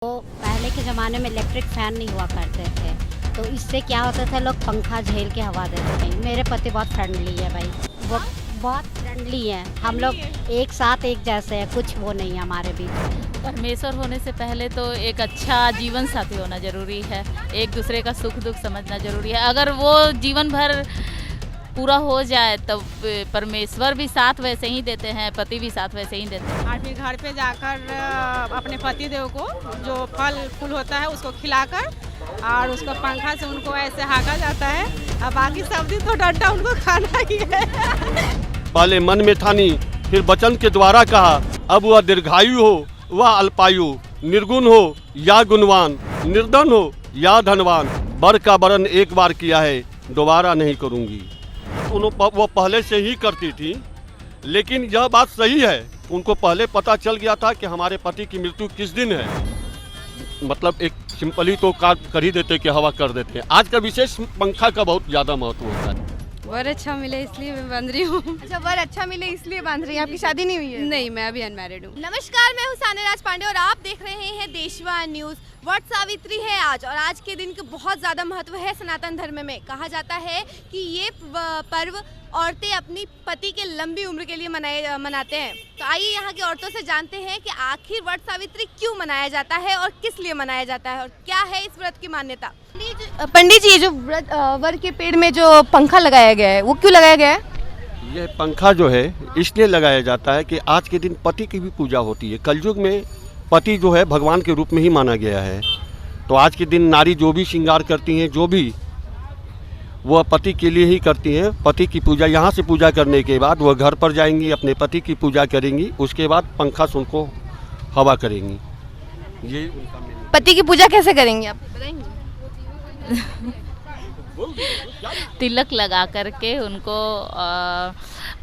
तो पहले के ज़माने में इलेक्ट्रिक फ़ैन नहीं हुआ करते थे, तो इससे क्या होता था, लोग पंखा झेल के हवा देते थे। मेरे पति बहुत फ्रेंडली है भाई, वो बहुत फ्रेंडली हैं। हम लोग एक साथ एक जैसे हैं, कुछ वो नहीं है हमारे बीच। परमेश्वर होने से पहले तो एक अच्छा जीवन साथी होना जरूरी है, एक दूसरे का सुख दुख समझना जरूरी है। अगर वो जीवन भर पूरा हो जाए तो परमेश्वर भी साथ वैसे ही देते हैं, पति भी साथ वैसे ही देते हैं। और फिर घर पे जाकर अपने पति देव को जो फल फूल होता है उसको खिलाकर और उसको पंखा से उनको ऐसे हाँका जाता है। और बाकी सब दिन तो डंडा उनको खाना ही है। पहले मन में ठानी, फिर वचन के द्वारा कहा, अब वह दीर्घायु हो वह अल्पायु, निर्गुण हो या गुणवान, निर्धन हो या धनवान, बर का वरण एक बार किया है, दोबारा नहीं करूंगी। वो पहले से ही करती थी, लेकिन यह बात सही है, उनको पहले पता चल गया था कि हमारे पति की मृत्यु किस दिन है। मतलब एक सिंपली तो कर ही देते कि हवा कर देते हैं। आज का विशेष पंखा का बहुत ज़्यादा महत्व होता है। वर अच्छा मिले इसलिए मैं बांध रही हूँ। अच्छा, वर अच्छा मिले इसलिए बांध रही हैं। आपकी शादी नहीं हुई है? नहीं, मैं अभी अनमैरिड हूँ। नमस्कार, मैं हूँ सान्या राज पांडे और आप देख रहे हैं देशवान न्यूज। वट सावित्री है आज और आज के दिन का बहुत ज़्यादा महत्व है सनातन धर्म में। कहा जाता है कि ये पर्व औरतें अपनी पति के लंबी उम्र के लिए मनाते हैं। तो आइए यहाँ की औरतों से जानते हैं कि आखिर वट सावित्री क्यों मनाया जाता है और किस लिए मनाया जाता है और क्या है इस व्रत की मान्यता। पंडित जी, जो वर के पेड़ में जो पंखा लगाया गया है वो क्यों लगाया गया है? यह पंखा जो है इसलिए लगाया जाता है कि आज के दिन पति की भी पूजा होती है। कलयुग में पति जो है भगवान के रूप में ही माना गया है। तो आज के दिन नारी जो भी श्रृंगार करती हैं, जो भी वह पति के लिए ही करती हैं। पति की पूजा, यहाँ से पूजा करने के बाद वह घर पर जाएंगी, अपने पति की पूजा करेंगी, उसके बाद पंखा से उनको हवा करेंगी। ये उनका पति की पूजा कैसे करेंगे आप बताएंगे? तिलक लगा करके उनको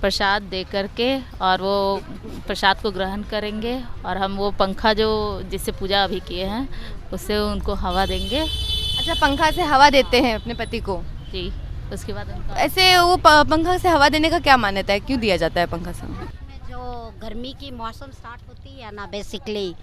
प्रसाद दे करके और वो प्रसाद को ग्रहण करेंगे और हम वो पंखा जो जिससे पूजा अभी किए हैं उससे उनको हवा देंगे। अच्छा, पंखा से हवा देते हैं अपने पति को जी, उसके बाद उनका ऐसे वो पंखा से हवा देने का क्या मान्यता है, क्यों दिया जाता है पंखा से? जो गर्मी की मौसम स्टार्ट होती है ना, बेसिकली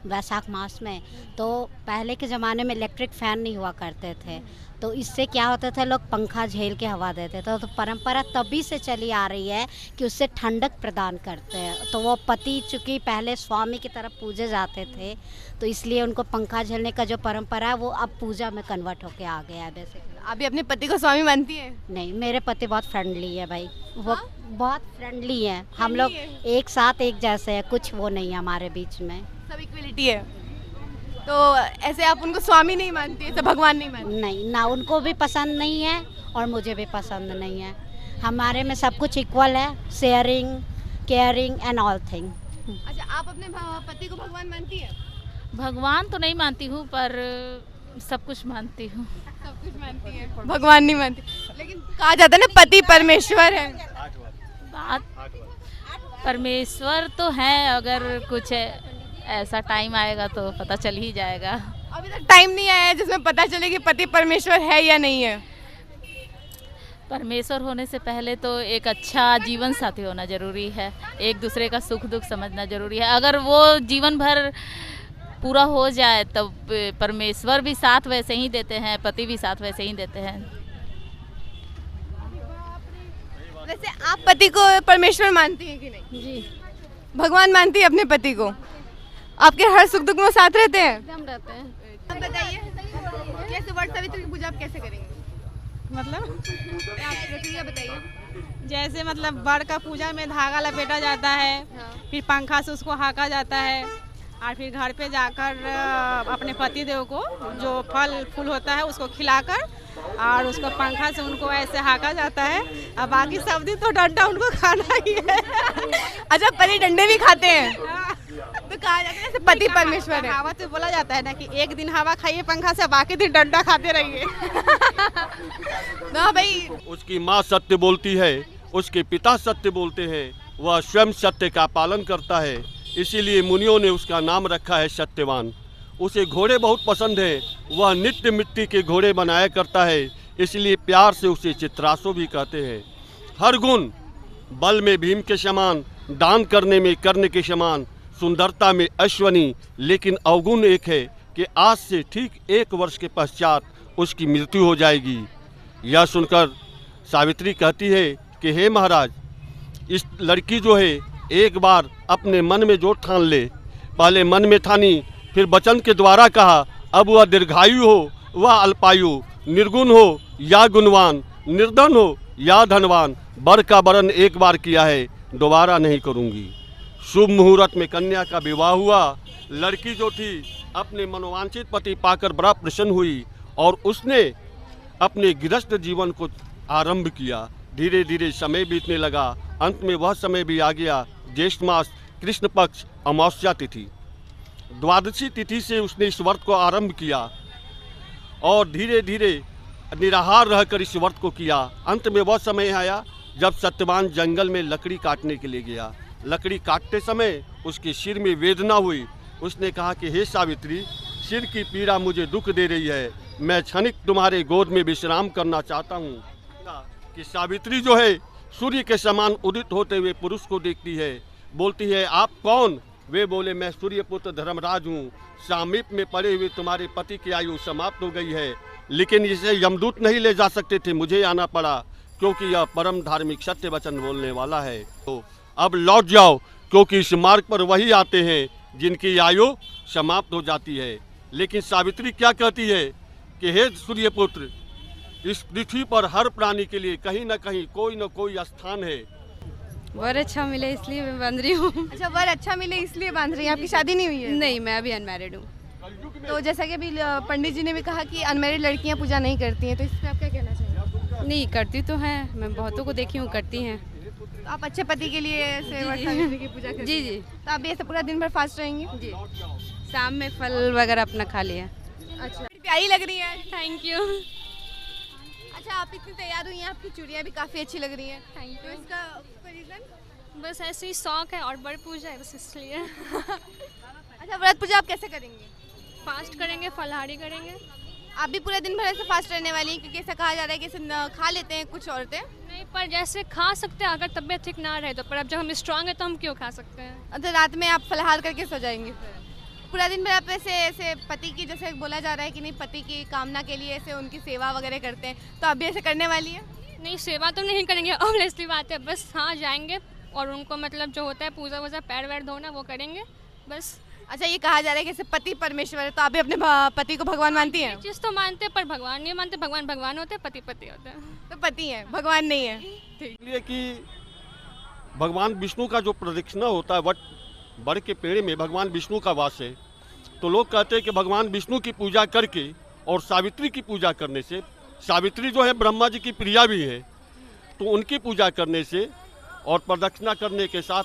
वैशाख मास में, तो पहले के ज़माने में इलेक्ट्रिक फ़ैन नहीं हुआ करते थे, तो इससे क्या होता था, लोग पंखा झेल के हवा देते थे। तो परंपरा तभी से चली आ रही है कि उससे ठंडक प्रदान करते हैं। तो वो पति चूँकि पहले स्वामी की तरफ पूजे जाते थे, तो इसलिए उनको पंखा झेलने का जो परंपरा है वो अब पूजा में कन्वर्ट होके आ गया है बेसिकली। आप भी अपने पति को स्वामी मानती हैं? नहीं, मेरे पति बहुत फ्रेंडली है भाई, वो बहुत फ्रेंडली हैं। हम लोग एक साथ एक जैसे हैं, कुछ वो नहीं है हमारे बीच में, सब इक्वलिटी है। तो ऐसे आप उनको स्वामी नहीं मानती है, तो भगवान नहीं मानती? नहीं ना, उनको भी पसंद नहीं है और मुझे भी पसंद नहीं है। हमारे में सब कुछ इक्वल है, sharing, caring and all thing. अच्छा, आप अपने पति को भगवान मानती है? भगवान तो नहीं मानती हूँ पर सब कुछ मानती हूँ। सब कुछ मानती है, भगवान नहीं मानती। लेकिन कहा जाता है ना, पति परमेश्वर है। बात परमेश्वर तो है, अगर कुछ ऐसा टाइम आएगा तो पता चल ही जाएगा। अभी तक टाइम नहीं आया है जिसमें पता चले कि पति परमेश्वर है या नहीं है। परमेश्वर होने से पहले तो एक अच्छा जीवन साथी होना जरूरी है, एक दूसरे का सुख दुख समझना जरूरी है। अगर वो जीवन भर पूरा हो जाए तो परमेश्वर भी साथ वैसे ही देते हैं, पति भी साथ वैसे ही देते हैं। वैसे आप पति को परमेश्वर मानती हैं कि नहीं? जी, भगवान मानती है अपने पति को? आपके हर सुख दुख में साथ रहते हैं? हम रहते हैं। आप बताइए, कैसे वट सावित्री की पूजा आप कैसे करेंगे? मतलब आप प्रक्रिया बताइए। जैसे मतलब वर का पूजा में धागा लपेटा जाता है, फिर पंखा से उसको हाँका जाता है और फिर घर पे जाकर अपने पति देव को जो फल फूल होता है उसको खिलाकर और उसको पंखा से उनको ऐसे हाँका जाता है। और बाकी सब दिन तो डंडा उनको खाना ही है। अच्छा, पति डंडे भी खाते हैं? तो कहा जाता है जैसे पति परमेश्वर है। हवा तो बोला जाता है ना कि एक दिन हवा खाइए पंखा से, बाकी दिन डंडा खाते रहिए। ना भाई, उसकी माँ सत्य बोलती है, उसके पिता सत्य बोलते हैं, वह स्वयं सत्य का पालन करता है, इसीलिए मुनियों ने उसका नाम रखा है सत्यवान। उसे घोड़े बहुत पसंद हैं, वह नित्य मिट्टी के घोड़े बनाया करता है, इसलिए प्यार से उसे चित्रासु भी कहते हैं। हर गुण, बल में भीम के समान, दान करने में कर्ण के समान, सुंदरता में अश्वनी, लेकिन अवगुण एक है, कि आज से ठीक 1 वर्ष के पश्चात उसकी मृत्यु हो जाएगी। यह सुनकर सावित्री कहती है कि हे महाराज, इस लड़की जो है एक बार अपने मन में जो ठान ले, पहले मन में ठानी फिर वचन के द्वारा कहा, अब वह दीर्घायु हो वह अल्पायु, निर्गुण हो या गुणवान, निर्धन हो या धनवान, वर का वरण एक बार किया है, दोबारा नहीं करूँगी। शुभ मुहूर्त में कन्या का विवाह हुआ। लड़की जो थी अपने मनोवांछित पति पाकर बड़ा प्रसन्न हुई और उसने अपने गृहस्थ जीवन को आरंभ किया। धीरे धीरे समय बीतने लगा। अंत में वह समय भी आ गया, ज्येष्ठ मास कृष्ण पक्ष अमावस्या तिथि, द्वादशी तिथि से उसने इस व्रत को आरंभ किया और धीरे धीरे निराहार रहकर इस व्रत को किया। अंत में वह समय आया जब सत्यवान जंगल में लकड़ी काटने के लिए गया। लकड़ी काटते समय उसके सिर में वेदना हुई। उसने कहा कि हे सावित्री, सिर की पीड़ा मुझे दुख दे रही है, मैं क्षणिक तुम्हारे गोद में विश्राम करना चाहता हूँ। कि सावित्री जो है सूर्य के समान उदित होते हुए पुरुष को देखती है, बोलती है आप कौन? वे बोले मैं सूर्यपुत्र धर्मराज हूँ, सामीप में पड़े हुए तुम्हारे पति की आयु समाप्त हो गई है, लेकिन इसे यमदूत नहीं ले जा सकते थे, मुझे आना पड़ा क्योंकि यह परम धार्मिक सत्य वचन बोलने वाला है। तो अब लौट जाओ, क्योंकि इस मार्ग पर वही आते हैं जिनकी आयु समाप्त हो जाती है। लेकिन सावित्री क्या कहती है कि हे सूर्यपुत्र, इस पृथ्वी पर हर प्राणी के लिए कहीं न कहीं कोई न कोई स्थान है। वर अच्छा मिले इसलिए मैं बंध रही हूँ। अच्छा, वर अच्छा मिले इसलिए बांध रही हैं। आपकी शादी नहीं हुई है? नहीं, मैं अभी अनमैरिड हूँ। तो जैसा कि अभी पंडित जी ने भी कहा कि अनमैरिड लड़कियां पूजा नहीं करती हैं, तो इस पर आप क्या कहना चाहेंगे? नहीं, करती तो हैं, मैं बहुतों को देखी हूँ करती हैं। तो आप अच्छे पति के लिए ऐसे वट सावित्री की पूजा करती हैं? जी। तो आप भी ऐसे पूरा दिन भर फास्ट रहेंगी? जी, शाम में फल वगैरह अपना खा लिया। अच्छा, प्यारी लग रही है। Thank you. अच्छा, आप इतनी तैयार हुई हैं, आपकी चूड़ियाँ भी काफ़ी अच्छी लग रही हैं। थैंक तो यू। इसका रीज़न? बस ऐसे ही शौक है और बड़ी पूजा है बस इसलिए। अच्छा, व्रत पूजा आप कैसे करेंगे? फास्ट करेंगे, फलाहारी करेंगे। आप भी पूरे दिन भर ऐसे फास्ट रहने वाली हैं, क्योंकि ऐसा कहा जा रहा है कि ऐसे खा लेते हैं कुछ औरतें। नहीं, पर जैसे खा सकते हैं अगर तबीयत ठीक ना रहे तो, पर अब जब हम स्ट्रांग है तो हम क्यों खा सकते हैं। अच्छा, रात में आप फलाहार करके सो जाएंगे फिर? पूरा दिन भर आप ऐसे ऐसे पति की, जैसे बोला जा रहा है कि नहीं, पति की कामना के लिए ऐसे उनकी सेवा वगैरह करते हैं, तो आप भी ऐसे करने वाली है? नहीं, सेवा तो नहीं करेंगे, ऑब्वियसली बात है, बस हाँ जाएंगे और उनको मतलब जो होता है पूजा वूजा पैर वैर धोना वो करेंगे बस। अच्छा, ये कहा जा रहा है कि ऐसे पति परमेश्वर है, तो आप भी अपने पति को भगवान मानती हैं? चीज़ तो मानते हैं पर भगवान नहीं मानते। भगवान भगवान होते हैं, पति पति होते हैं। तो पति है, भगवान नहीं है। ठीक। इसलिए कि भगवान विष्णु का जो प्रदक्षिणा होता है, वर के पेड़ में भगवान विष्णु का वास है, तो लोग कहते हैं कि भगवान विष्णु की पूजा करके और सावित्री की पूजा करने से, सावित्री जो है ब्रह्मा जी की प्रिया भी है, तो उनकी पूजा करने से और प्रदक्षिणा करने के साथ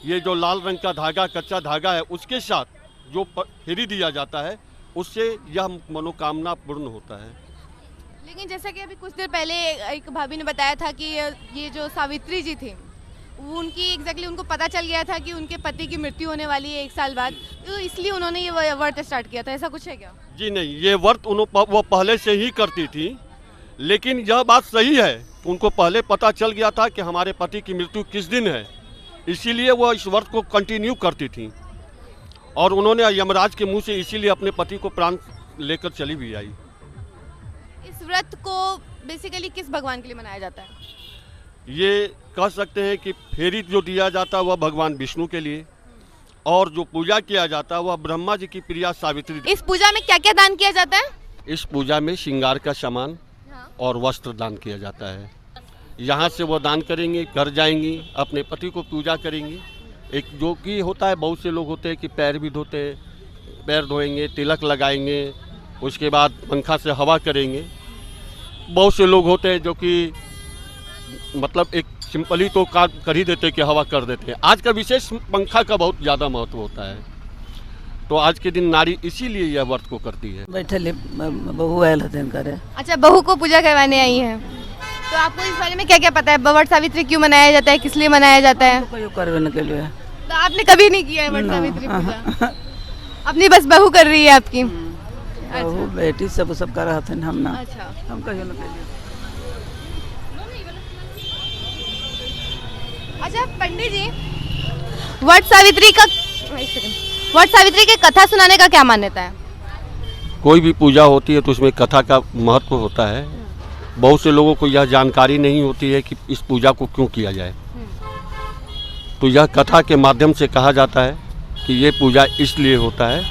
ये जो लाल रंग का धागा, कच्चा धागा है, उसके साथ जो फेरी दिया जाता है, उससे यह मनोकामना पूर्ण होता है। लेकिन जैसा कि अभी कुछ देर पहले एक भाभी ने बताया था कि ये जो सावित्री जी थी, वो उनकी एग्जैक्टली उनको पता चल गया था कि उनके पति की मृत्यु होने वाली है 1 साल बाद, तो इसलिए उन्होंने ये व्रत स्टार्ट किया था। ऐसा कुछ है क्या? जी नहीं, ये व्रत वो पहले से ही करती थी, लेकिन यह बात सही है, उनको पहले पता चल गया था कि हमारे पति की मृत्यु किस दिन है, इसीलिए वो इस व्रत को कंटिन्यू करती थी और उन्होंने यमराज के मुंह से इसीलिए अपने पति को प्राण लेकर चली भी आई। इस व्रत को बेसिकली किस भगवान के लिए मनाया जाता है? ये कह सकते हैं कि फेरी जो दिया जाता है वह भगवान विष्णु के लिए, और जो पूजा किया जाता है वह ब्रह्मा जी की प्रिया सावित्री। इस पूजा में क्या क्या दान किया जाता है? इस पूजा में श्रृंगार का सामान और वस्त्र दान किया जाता है। यहाँ से वो दान करेंगी, घर जाएंगी, अपने पति को पूजा करेंगी। एक जो कि होता है, बहुत से लोग होते हैं कि पैर भी धोते हैं, पैर धोएंगे, तिलक लगाएंगे, उसके बाद पंखा से हवा करेंगे। बहुत से लोग होते हैं जो कि मतलब एक सिंपली तो कर ही देते कि हवा कर देते हैं। आज का विशेष पंखा का बहुत ज़्यादा महत्व होता है, तो आज के दिन नारी इसीलिए यह व्रत को करती है। बैठे बहू आयल हथिन करे। अच्छा, बहू को पूजा करवाने आई हैं, तो आपको इस बारे में क्या क्या पता है? वट सावित्री क्यों मनाया जाता है, किस लिए मनाया जाता है? कोई करने के लिए। तो आपने कभी नहीं किया है वट सावित्री पूजा? अपनी बस बहू कर रही है आपकी? बहू बेटी सब कर रहा था हम ना। अच्छा, हम कहियो न कहियो। अच्छा पंडित जी, वट सावित्री की कथा सुनाने का क्या मान्यता है? कोई भी पूजा होती है तो उसमें कथा का महत्व होता है। बहुत से लोगों को यह जानकारी नहीं होती है कि इस पूजा को क्यों किया जाए। तो यह कथा के माध्यम से कहा जाता है कि ये पूजा इसलिए होता है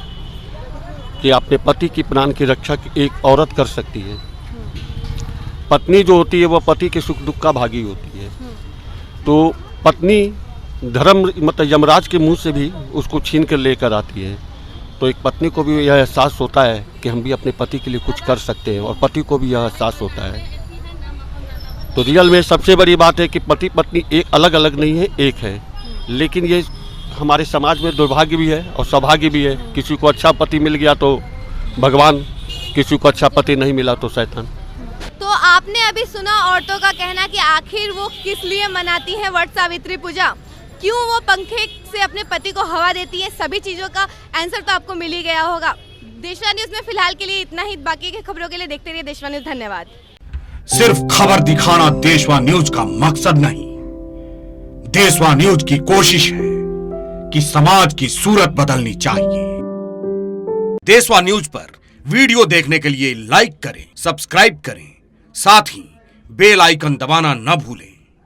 कि अपने पति की प्राण की रक्षा एक औरत कर सकती है। पत्नी जो होती है वह पति के सुख दुख का भागी होती है। तो पत्नी धर्म मतलब यमराज के मुंह से भी उसको छीन कर लेकर आती है। तो एक पत्नी को भी यह एहसास होता है कि हम भी अपने पति के लिए कुछ कर सकते हैं, और पति को भी यह एहसास होता है। तो रियल में सबसे बड़ी बात है कि पति पत्नी एक अलग अलग नहीं है, एक है। लेकिन ये हमारे समाज में दुर्भाग्य भी है और सौभाग्य भी है। किसी को अच्छा पति मिल गया तो भगवान, किसी को अच्छा पति नहीं मिला तो शैतान। तो आपने अभी सुना औरतों का कहना कि आखिर वो किस लिए मनाती हैं वट सावित्री पूजा, क्यों वो पंखे से अपने पति को हवा देती है। सभी चीज़ों का आंसर तो आपको मिल ही गया होगा। देशवा न्यूज़ में फिलहाल के लिए इतना ही। बाकी की खबरों के लिए देखते रहिए देशवा न्यूज़। धन्यवाद। सिर्फ खबर दिखाना देशवा न्यूज का मकसद नहीं, देशवा न्यूज की कोशिश है कि समाज की सूरत बदलनी चाहिए। देशवा न्यूज पर वीडियो देखने के लिए लाइक करें, सब्सक्राइब करें, साथ ही बेल आइकन दबाना न भूलें।